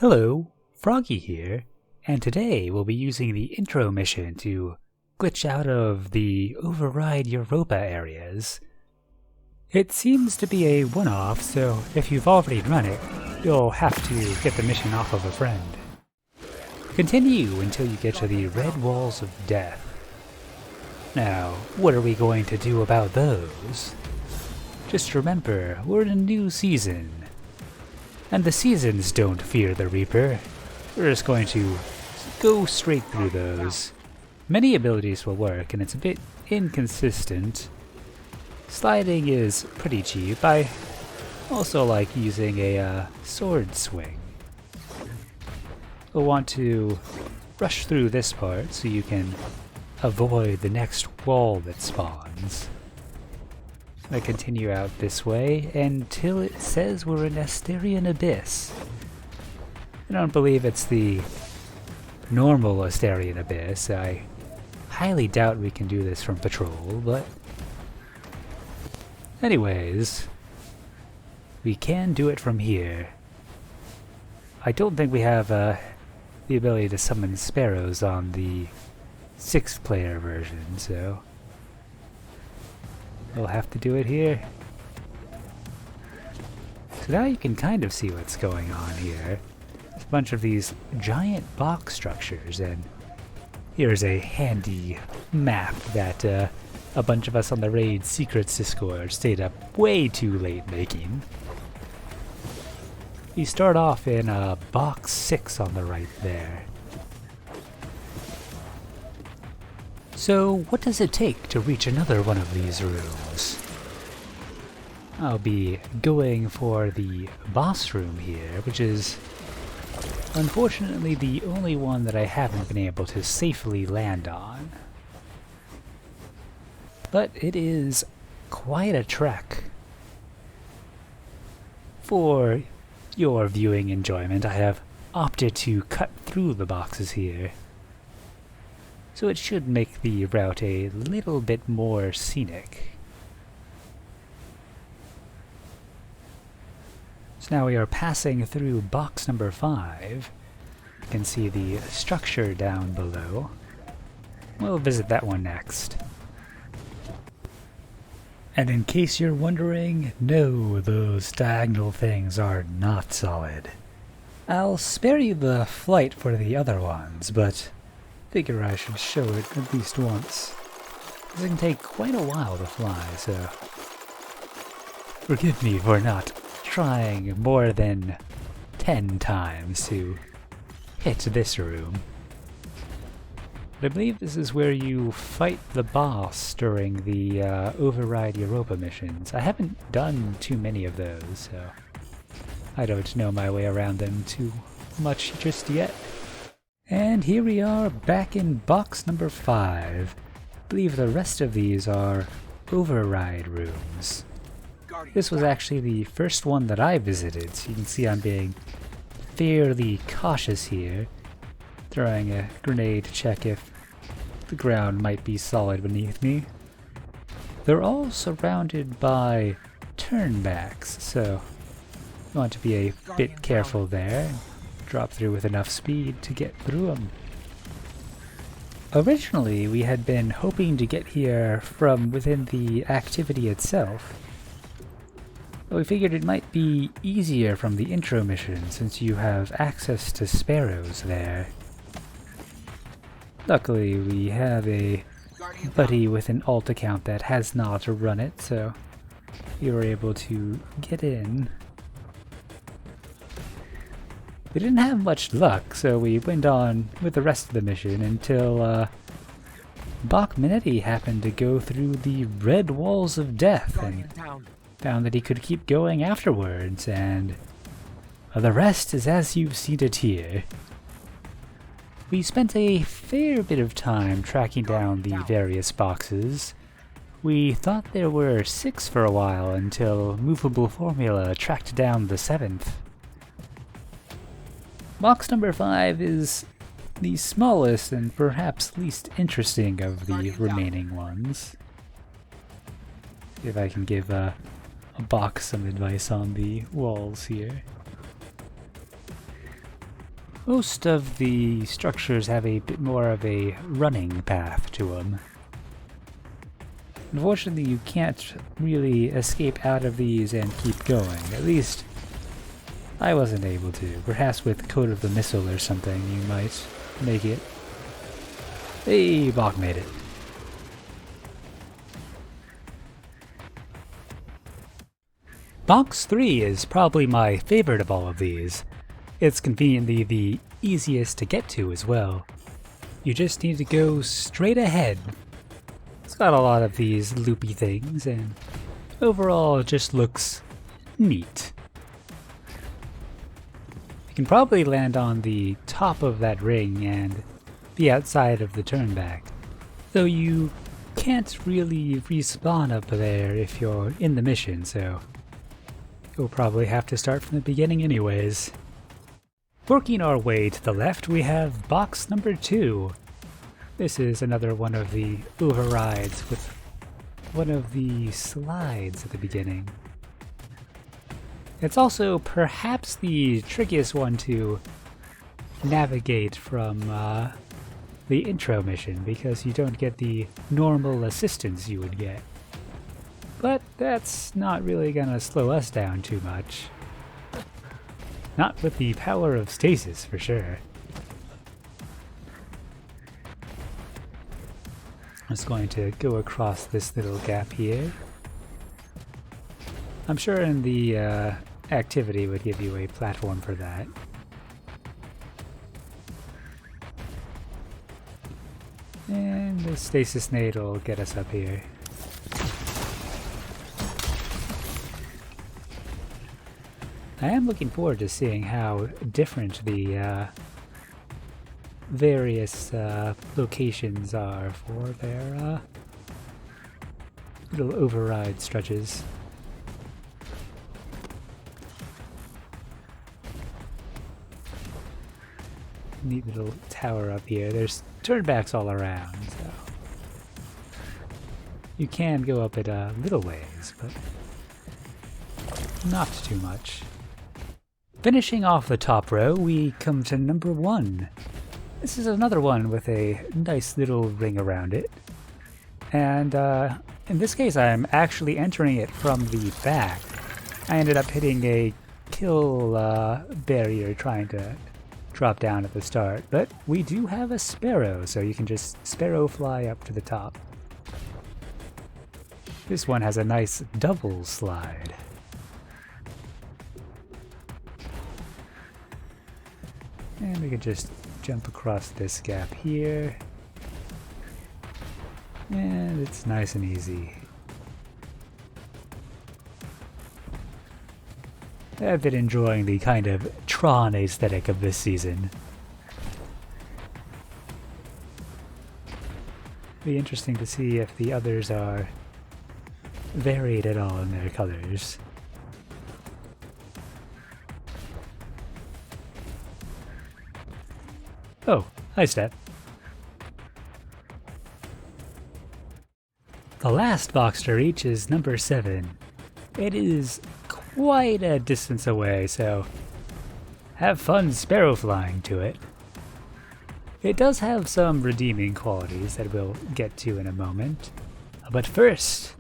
Hello, Froggy here, and today we'll be using the intro mission to glitch out of the Override Europa areas. It seems to be a one-off, so if you've already run it, you'll have to get the mission off of a friend. Continue until you get to the Red Walls of Death. Now, what are we going to do about those? Just remember, we're in a new season. And the seasons don't fear the Reaper. We're just going to go straight through those. Many abilities will work, and it's a bit inconsistent. Sliding is pretty cheap. I also like using a sword swing. We'll want to rush through this part so you can avoid the next wall that spawns. I continue out this way until it says we're in Asterion Abyss. I don't believe it's the normal Asterion Abyss. I highly doubt we can do this from patrol, but anyways, we can do it from here. I don't think we have the ability to summon sparrows on the 6-player version, so we'll have to do it here. So now you can kind of see what's going on here. There's a bunch of these giant box structures, and here's a handy map that a bunch of us on the Raid Secrets Discord stayed up way too late making. You start off in box 6 on the right there. So, what does it take to reach another one of these rooms? I'll be going for the boss room here, which is unfortunately the only one that I haven't been able to safely land on. But it is quite a trek. For your viewing enjoyment, I have opted to cut through the boxes here, so it should make the route a little bit more scenic. So now we are passing through box number 5. You can see the structure down below. We'll visit that one next. And in case you're wondering, no, those diagonal things are not solid. I'll spare you the flight for the other ones, but figure I should show it at least once. This can take quite a while to fly, so forgive me for not trying more than 10 times to hit this room. But I believe this is where you fight the boss during the Override Europa missions. I haven't done too many of those, so I don't know my way around them too much just yet. And here we are back in box number 5. I believe the rest of these are Override rooms. This was actually the first one that I visited, so you can see I'm being fairly cautious here. Throwing a grenade to check if the ground might be solid beneath me. They're all surrounded by turnbacks, so you want to be a bit careful there. Drop through with enough speed to get through them. Originally, we had been hoping to get here from within the activity itself, but we figured it might be easier from the intro mission since you have access to sparrows there. Luckily, we have a buddy with an alt account that has not run it, so we were able to get in. We didn't have much luck, so we went on with the rest of the mission until Bach Minetti happened to go through the Red Walls of Death and found that he could keep going afterwards, and the rest is as you've seen it here. We spent a fair bit of time tracking down the various boxes. We thought there were 6 for a while until Movable Formula tracked down the 7th. Box number 5 is the smallest and perhaps least interesting of the remaining ones. See if I can give a box some advice on the walls here. Most of the structures have a bit more of a running path to them. Unfortunately, you can't really escape out of these and keep going. At least, I wasn't able to. Perhaps with Code of the Missile or something, you might make it. Hey, Bach made it. Box 3 is probably my favorite of all of these. It's conveniently the easiest to get to as well. You just need to go straight ahead. It's got a lot of these loopy things, and overall it just looks neat. You can probably land on the top of that ring and be outside of the turnback, though you can't really respawn up there if you're in the mission, so you'll probably have to start from the beginning anyways. Working our way to the left, we have box number 2. This is another one of the overrides with one of the slides at the beginning. It's also perhaps the trickiest one to navigate from the intro mission because you don't get the normal assistance you would get. But that's not really gonna slow us down too much. Not with the power of stasis, for sure. I'm just going to go across this little gap here. I'm sure in the activity would give you a platform for that. And the stasis nade will get us up here. I am looking forward to seeing how different the various locations are for their little override stretches. Neat little tower up here. There's turnbacks all around, so you can go up it a little ways, but not too much. Finishing off the top row, we come to number 1. This is another one with a nice little ring around it. And in this case, I'm actually entering it from the back. I ended up hitting a kill barrier trying to drop down at the start. But we do have a Sparrow, so you can just Sparrow fly up to the top. This one has a nice double slide. And we can just jump across this gap here. And it's nice and easy. I've been enjoying the kind of Tron aesthetic of this season. Be interesting to see if the others are varied at all in their colors. Oh, hi Step. The last box to reach is number 7. It is quite a distance away, so have fun sparrow flying to it. It does have some redeeming qualities that we'll get to in a moment. But first,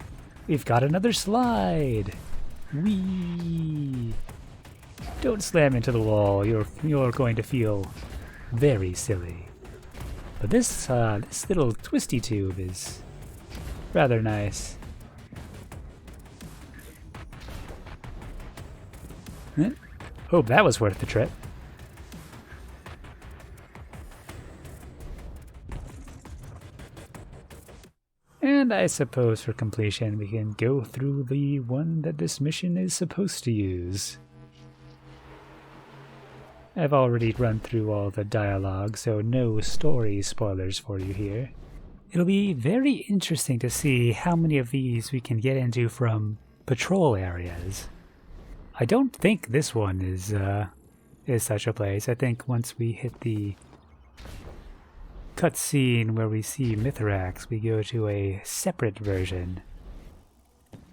we've got another slide. Whee! Don't slam into the wall, you're going to feel very silly. But this little twisty tube is rather nice. Hope that was worth the trip. And I suppose for completion we can go through the one that this mission is supposed to use. I've already run through all the dialogue, so no story spoilers for you here. It'll be very interesting to see how many of these we can get into from patrol areas. I don't think this one is such a place. I think once we hit the cutscene where we see Mithrax, we go to a separate version.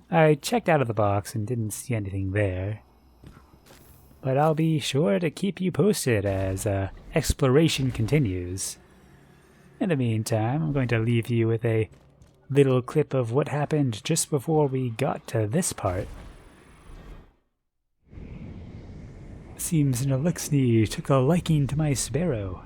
I checked out of the box and didn't see anything there. but I'll be sure to keep you posted as exploration continues. In the meantime, I'm going to leave you with a little clip of what happened just before we got to this part. Seems an Eliksni took a liking to my sparrow.